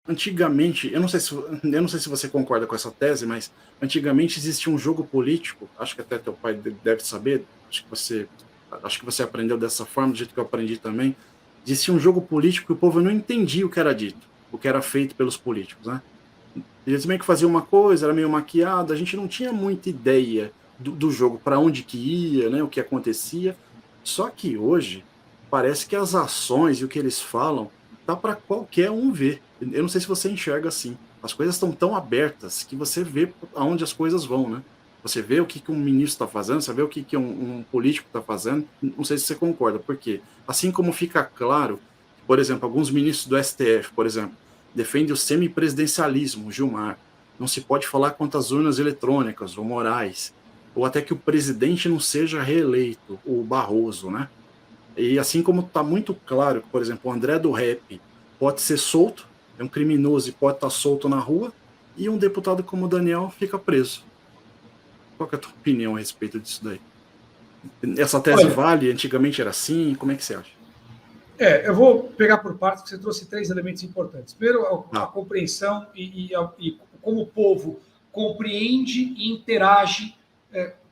antigamente, eu não sei se você concorda com essa tese, mas antigamente existia um jogo político, acho que até teu pai deve saber, acho que você aprendeu dessa forma, do jeito que eu aprendi também. Existia um jogo político que o povo não entendia o que era dito, o que era feito pelos políticos, né? Eles meio que faziam uma coisa, era meio maquiado, a gente não tinha muita ideia do jogo, para onde que ia, né, o que acontecia. Só que hoje parece que as ações e o que eles falam tá para qualquer um ver. Eu não sei se você enxerga assim. As coisas estão tão abertas que você vê aonde as coisas vão, né? Você vê o que que um ministro está fazendo, você vê o que que um político está fazendo. Não sei se você concorda, porque assim como fica claro, por exemplo, alguns ministros do STF, por exemplo, defende o semipresidencialismo, Gilmar. Não se pode falar quantas urnas eletrônicas ou morais, ou até que o presidente não seja reeleito, o Barroso, né? E assim como está muito claro que, por exemplo, o André do Rap pode ser solto, é um criminoso e pode estar solto na rua, e um deputado como o Daniel fica preso. Qual que é a tua opinião a respeito disso daí? Essa tese Olha, vale? Antigamente era assim? Como é que você acha? eu vou pegar por partes, porque você trouxe três elementos importantes. Primeiro, a Ah, compreensão e como o povo compreende e interage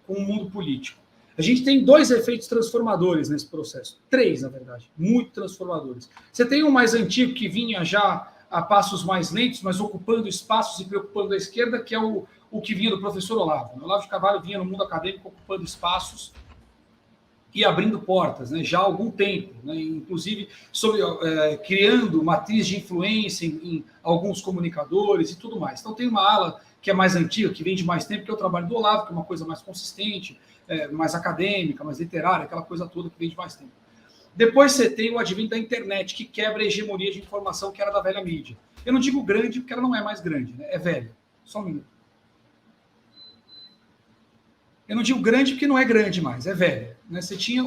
com o mundo político. A gente tem dois efeitos transformadores nesse processo. Três, na verdade, muito transformadores. Você tem um mais antigo que vinha já a passos mais lentos, mas ocupando espaços e preocupando a esquerda, que é o que vinha do professor Olavo. O Olavo de Carvalho vinha no mundo acadêmico ocupando espaços e abrindo portas, né, já há algum tempo, né, inclusive criando matriz de influência em alguns comunicadores e tudo mais. Então tem uma ala que é mais antiga, que vem de mais tempo, que é o trabalho do Olavo, que é uma coisa mais consistente, mais acadêmica, mais literária, aquela coisa toda que vem de mais tempo. Depois você tem o advento da internet, que quebra a hegemonia de informação que era da velha mídia. Eu não digo grande, porque ela não é mais grande, né, é velha. Só um minuto. Eu não digo grande porque não é grande mais, é velha. Né? Você tinha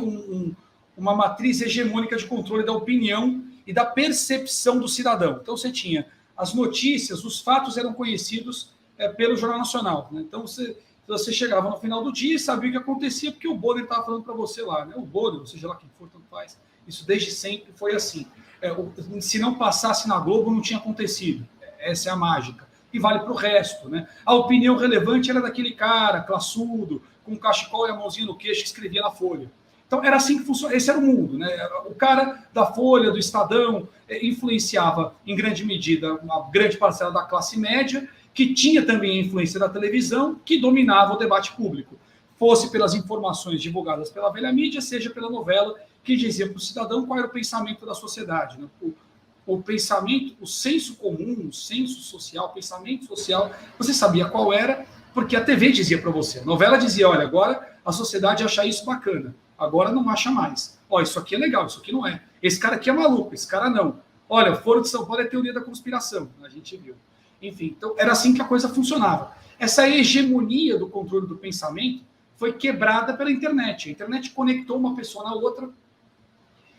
uma matriz hegemônica de controle da opinião e da percepção do cidadão. Então você tinha as notícias, os fatos eram conhecidos pelo Jornal Nacional. Né? Então você chegava no final do dia e sabia o que acontecia porque o Bonner estava falando para você lá. Né? O Bonner, ou seja lá quem for, tanto faz. Isso desde sempre foi assim. Se não passasse na Globo, não tinha acontecido. Essa é a mágica. E vale para o resto. Né? A opinião relevante era daquele cara, classudo, com um cachecol e a mãozinha no queixo, que escrevia na Folha. Então, era assim que funcionava. Esse era o mundo. Né? O cara da Folha, do Estadão, influenciava, em grande medida, uma grande parcela da classe média, que tinha também a influência da televisão, que dominava o debate público. Fosse pelas informações divulgadas pela velha mídia, seja pela novela, que dizia para o cidadão qual era o pensamento da sociedade. Né? O pensamento, o senso comum, o senso social, o pensamento social, você sabia qual era, porque a TV dizia para você. A novela dizia, olha, agora a sociedade acha isso bacana, agora não acha mais. Ó, isso aqui é legal, isso aqui não é. Esse cara aqui é maluco, esse cara não. Olha, Foro de São Paulo é teoria da conspiração, a gente viu. Enfim, então era assim que a coisa funcionava. Essa hegemonia do controle do pensamento foi quebrada pela internet. A internet conectou uma pessoa na outra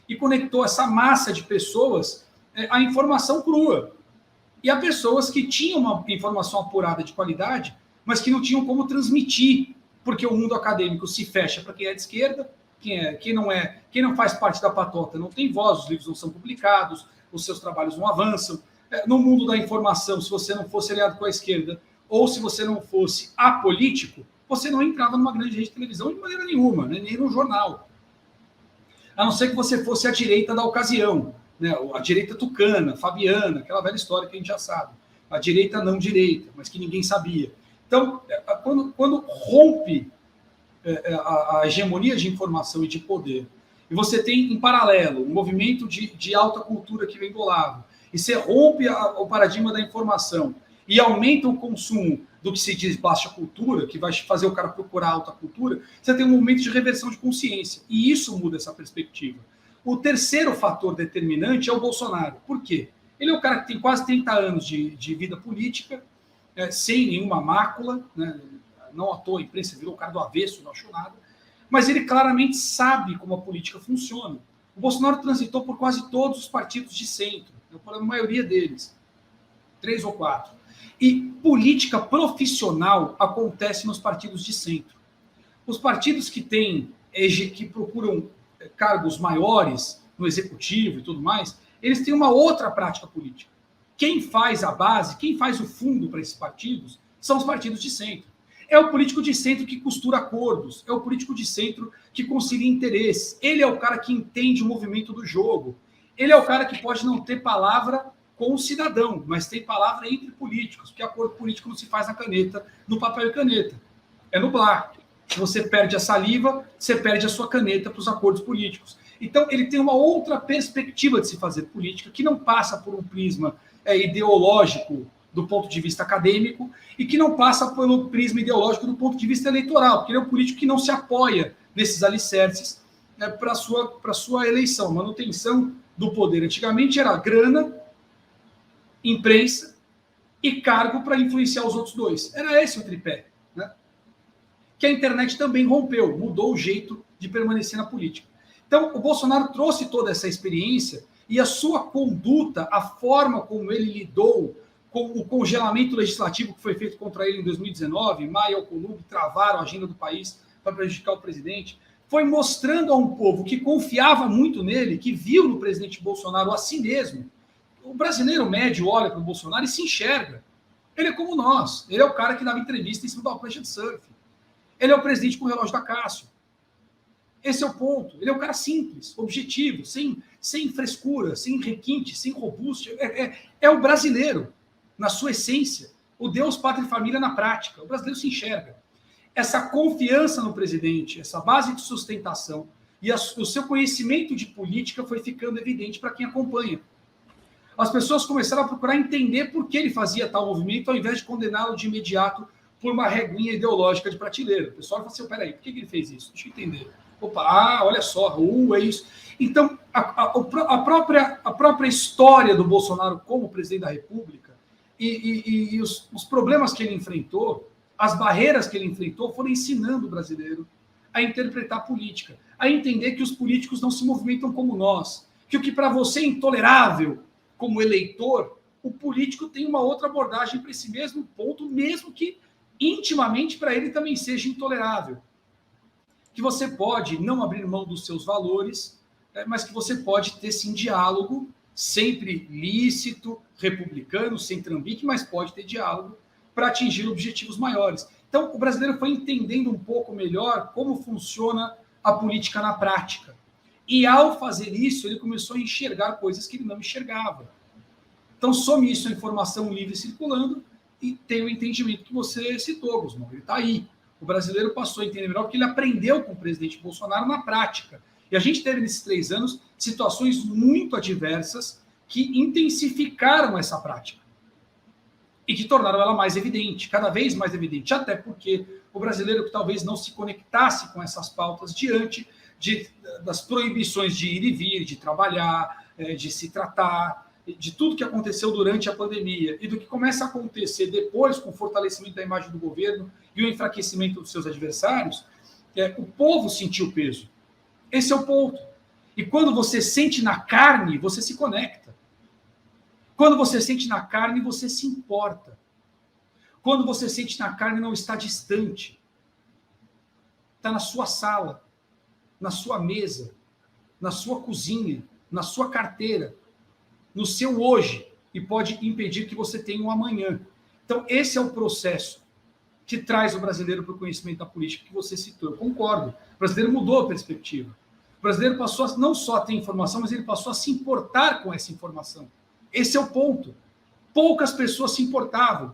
e conectou essa massa de pessoas à informação crua. E há pessoas que tinham uma informação apurada de qualidade, mas que não tinham como transmitir, porque o mundo acadêmico se fecha para quem é de esquerda, quem não faz parte da patota não tem voz, os livros não são publicados, os seus trabalhos não avançam. No mundo da informação, se você não fosse aliado com a esquerda, ou se você não fosse apolítico, você não entrava numa grande rede de televisão de maneira nenhuma, né? Nem no jornal. A não ser que você fosse a direita da ocasião, né? A direita tucana, fabiana, aquela velha história que a gente já sabe. A direita não direita, mas que ninguém sabia. Então, quando rompe a hegemonia de informação e de poder, e você tem, em paralelo, um movimento de alta cultura que vem do Olavo, e você rompe o paradigma da informação e aumenta o consumo do que se diz baixa cultura, que vai fazer o cara procurar alta cultura, você tem um momento de reversão de consciência. E isso muda essa perspectiva. O terceiro fator determinante é o Bolsonaro. Por quê? Ele é um cara que tem quase 30 anos de vida política, sem nenhuma mácula, né? Não à toa a imprensa virou o cara do avesso, não achou nada, mas ele claramente sabe como a política funciona. O Bolsonaro transitou por quase todos os partidos de centro, por a maioria deles, 3 ou 4. E política profissional acontece nos partidos de centro. Os partidos que procuram cargos maiores no executivo e tudo mais, eles têm uma outra prática política. quem faz a base, quem faz o fundo para esses partidos, são os partidos de centro. É o político de centro que costura acordos, é o político de centro que concilia interesses. Ele é o cara que entende o movimento do jogo. Ele é o cara que pode não ter palavra com o cidadão, mas tem palavra entre políticos, porque acordo político não se faz na caneta, no papel e caneta. É no blá. Se você perde a saliva, você perde a sua caneta para os acordos políticos. Então, ele tem uma outra perspectiva de se fazer política, que não passa por um prisma ideológico do ponto de vista acadêmico e que não passa pelo prisma ideológico do ponto de vista eleitoral, porque ele é um político que não se apoia nesses alicerces para a sua eleição, manutenção do poder. Antigamente era grana, imprensa e cargo para influenciar os outros dois. Era esse o tripé, né? Que a internet também rompeu, mudou o jeito de permanecer na política. Então, o Bolsonaro trouxe toda essa experiência e a sua conduta, a forma como ele lidou com o congelamento legislativo que foi feito contra ele em 2019, Maia e Alcolumbre travaram a agenda do país para prejudicar o presidente, foi mostrando a um povo que confiava muito nele, que viu no presidente Bolsonaro a si mesmo. O brasileiro médio olha para o Bolsonaro e se enxerga. Ele é como nós. Ele é o cara que dava entrevista em cima da prancha de surf. Ele é o presidente com o relógio da Cássio. Esse é o ponto. Ele é um cara simples, objetivo, sem frescura, sem requinte, sem robusto. É o brasileiro, na sua essência. O Deus, Pátria e Família na prática. O brasileiro se enxerga. Essa confiança no presidente, essa base de sustentação e o seu conhecimento de política foi ficando evidente para quem acompanha. As pessoas começaram a procurar entender por que ele fazia tal movimento, ao invés de condená-lo de imediato por uma reguinha ideológica de prateleira. O pessoal fala assim, peraí, por que ele fez isso? Deixa eu entender. Opa, olha só, é isso. Então, a própria história do Bolsonaro como presidente da República e os problemas que ele enfrentou, as barreiras que ele enfrentou, foram ensinando o brasileiro a interpretar a política, a entender que os políticos não se movimentam como nós, que o que para você é intolerável como eleitor, o político tem uma outra abordagem para esse mesmo ponto, mesmo que intimamente para ele também seja intolerável. Que você pode não abrir mão dos seus valores, mas que você pode ter, sim, diálogo, sempre lícito, republicano, sem trambique, mas pode ter diálogo para atingir objetivos maiores. Então, o brasileiro foi entendendo um pouco melhor como funciona a política na prática. E, ao fazer isso, ele começou a enxergar coisas que ele não enxergava. Então, some isso a informação livre circulando e tem o entendimento que você citou, Gusmão. Ele está aí. O brasileiro passou a entender melhor porque ele aprendeu com o presidente Bolsonaro na prática. E a gente teve, nesses 3 anos, situações muito adversas que intensificaram essa prática e que tornaram ela mais evidente, cada vez mais evidente, até porque o brasileiro que talvez não se conectasse com essas pautas diante das proibições de ir e vir, de trabalhar, de se tratar, de tudo que aconteceu durante a pandemia e do que começa a acontecer depois com o fortalecimento da imagem do governo e o enfraquecimento dos seus adversários, o povo sentiu o peso. Esse é o ponto. E quando você sente na carne, você se conecta. Quando você sente na carne, você se importa. Quando você sente na carne, não está distante. Está na sua sala, na sua mesa, na sua cozinha, na sua carteira, no seu hoje, e pode impedir que você tenha um amanhã. Então, esse é o processo que traz o brasileiro para o conhecimento da política que você citou. Eu concordo. O brasileiro mudou a perspectiva. O brasileiro passou a não só ter informação, mas ele passou a se importar com essa informação. Esse é o ponto. Poucas pessoas se importavam.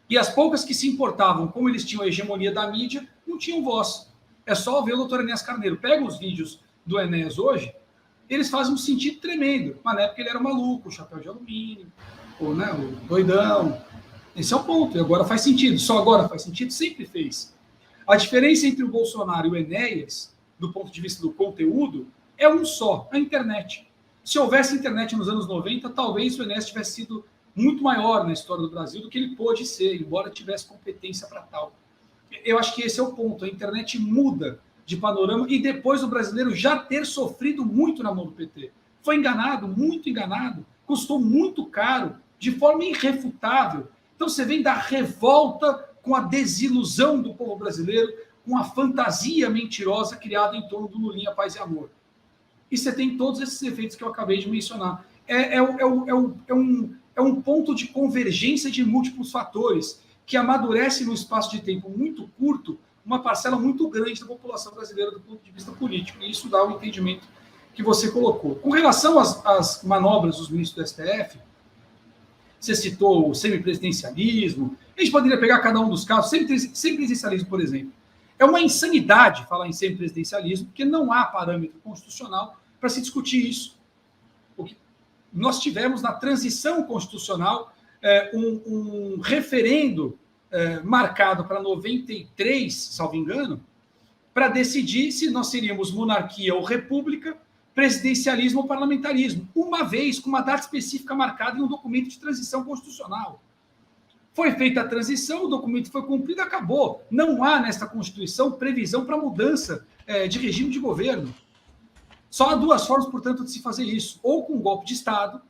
E as poucas que se importavam, como eles tinham a hegemonia da mídia, não tinham voz. É só ver o doutor Enéas Carneiro. Pega os vídeos do Enéas hoje, eles fazem um sentido tremendo. Mas na época ele era maluco, o chapéu de alumínio, o doidão. Esse é o ponto. E agora faz sentido. Só agora faz sentido? Sempre fez. A diferença entre o Bolsonaro e o Enéas, do ponto de vista do conteúdo, é um só, a internet. Se houvesse internet nos anos 90, talvez o Enéas tivesse sido muito maior na história do Brasil do que ele pôde ser, embora tivesse competência para tal. Eu acho que esse é o ponto. A internet muda de panorama e depois o brasileiro já ter sofrido muito na mão do PT. Foi enganado, muito enganado, custou muito caro, de forma irrefutável. Então você vem da revolta com a desilusão do povo brasileiro, com a fantasia mentirosa criada em torno do Lulinha Paz e Amor. E você tem todos esses efeitos que eu acabei de mencionar. é um ponto de convergência de múltiplos fatores que amadurece num espaço de tempo muito curto uma parcela muito grande da população brasileira do ponto de vista político. E isso dá o entendimento que você colocou. Com relação às manobras dos ministros do STF, você citou o semipresidencialismo, a gente poderia pegar cada um dos casos, semipresidencialismo, por exemplo. É uma insanidade falar em semipresidencialismo, porque não há parâmetro constitucional para se discutir isso. Nós tivemos na transição constitucional um referendo marcado para 93, salvo engano, para decidir se nós seríamos monarquia ou república, presidencialismo ou parlamentarismo, uma vez com uma data específica marcada em um documento de transição constitucional. Foi feita a transição, o documento foi cumprido, acabou. Não há nesta Constituição previsão para mudança de regime de governo. Só há duas formas, portanto, de se fazer isso: ou com um golpe de Estado,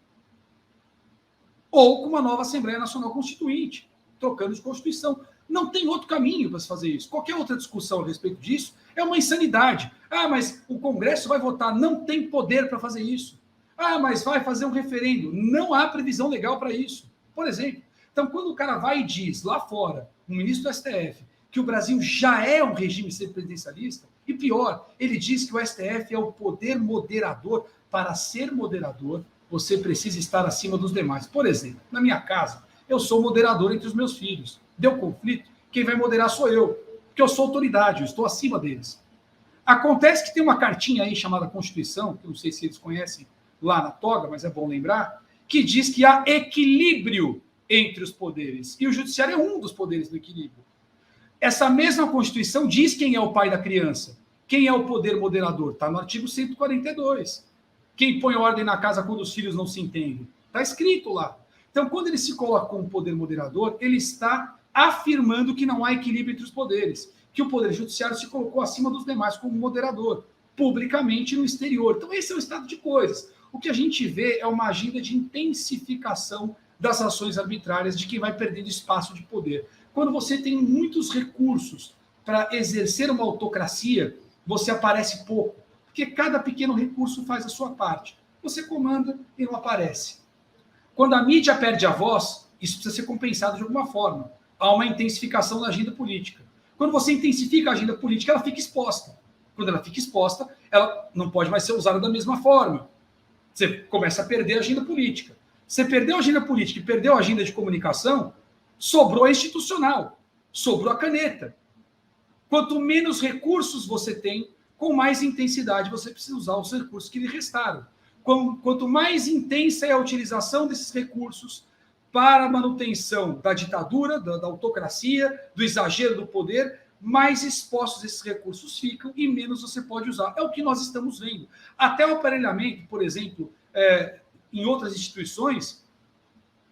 ou com uma nova Assembleia Nacional Constituinte, trocando de Constituição. Não tem outro caminho para se fazer isso. Qualquer outra discussão a respeito disso é uma insanidade. Ah, mas o Congresso vai votar. Não tem poder para fazer isso. Ah, mas vai fazer um referendo. Não há previsão legal para isso. Por exemplo, então, quando o cara vai e diz lá fora, o ministro do STF, que o Brasil já é um regime semipresidencialista, e pior, ele diz que o STF é o poder moderador. Para ser moderador, você precisa estar acima dos demais. Por exemplo, na minha casa, eu sou moderador entre os meus filhos. Deu conflito, quem vai moderar sou eu, porque eu sou autoridade, eu estou acima deles. Acontece que tem uma cartinha aí chamada Constituição, que eu não sei se eles conhecem lá na toga, mas é bom lembrar, que diz que há equilíbrio entre os poderes. E o judiciário é um dos poderes do equilíbrio. Essa mesma Constituição diz quem é o pai da criança, quem é o poder moderador. Está no artigo 142. Quem põe ordem na casa quando os filhos não se entendem. Está escrito lá. Então, quando ele se coloca como poder moderador, ele está afirmando que não há equilíbrio entre os poderes, que o poder judiciário se colocou acima dos demais como moderador, publicamente no exterior. Então, esse é o estado de coisas. O que a gente vê é uma agenda de intensificação das ações arbitrárias de quem vai perdendo espaço de poder. Quando você tem muitos recursos para exercer uma autocracia, você aparece pouco, porque cada pequeno recurso faz a sua parte. Você comanda e não aparece. Quando a mídia perde a voz, isso precisa ser compensado de alguma forma. Há uma intensificação da agenda política. Quando você intensifica a agenda política, ela fica exposta. Quando ela fica exposta, ela não pode mais ser usada da mesma forma. Você começa a perder a agenda política. Você perdeu a agenda política e perdeu a agenda de comunicação, sobrou a institucional, sobrou a caneta. Quanto menos recursos você tem, com mais intensidade você precisa usar os recursos que lhe restaram. Quanto mais intensa é a utilização desses recursos para a manutenção da ditadura, da autocracia, do exagero do poder, mais expostos esses recursos ficam e menos você pode usar. É o que nós estamos vendo. Até o aparelhamento, por exemplo, em outras instituições,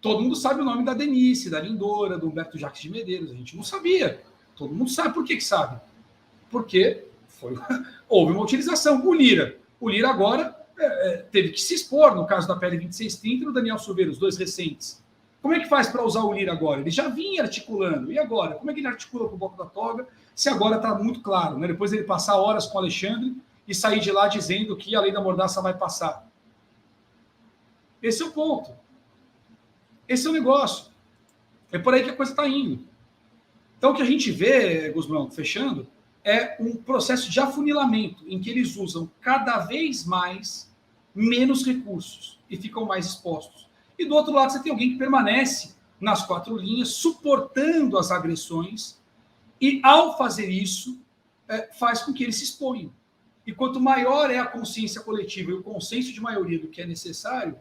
todo mundo sabe o nome da Denise, da Lindora, do Humberto Jacques de Medeiros. A gente não sabia. Todo mundo sabe. Por que sabe? Porque houve uma utilização. O Lira agora teve que se expor, no caso da PL 2630 e do Daniel Silveira, os dois recentes. Como é que faz para usar o Lira agora? Ele já vinha articulando. E agora? Como é que ele articula com o bloco da toga? Se agora está muito claro, né? Depois ele passar horas com o Alexandre e sair de lá dizendo que a lei da mordaça vai passar. Esse é o ponto. Esse é o negócio. É por aí que a coisa está indo. Então, o que a gente vê, Guzmão, fechando, é um processo de afunilamento, em que eles usam cada vez mais menos recursos e ficam mais expostos. E do outro lado, você tem alguém que permanece nas quatro linhas, suportando as agressões, e ao fazer isso, faz com que eles se exponham. E quanto maior é a consciência coletiva e o consenso de maioria do que é necessário,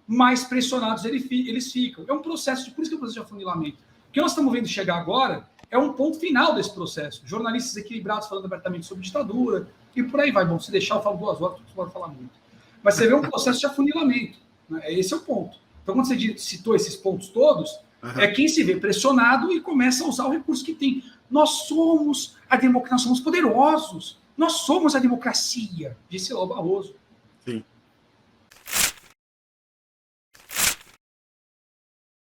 mais pressionados eles ficam. É um processo, por isso que é um processo de afunilamento. O que nós estamos vendo chegar agora é um ponto final desse processo. Jornalistas equilibrados falando abertamente sobre ditadura, e por aí vai. Bom, se deixar, eu falo 2 horas, porque você pode falar muito. Mas você vê um processo de afunilamento. Né? Esse é o ponto. Então, quando você citou esses pontos todos, é quem se vê pressionado e começa a usar o recurso que tem. Nós somos a democracia, nós somos poderosos. Nós somos a democracia, disse lá o Barroso. Sim.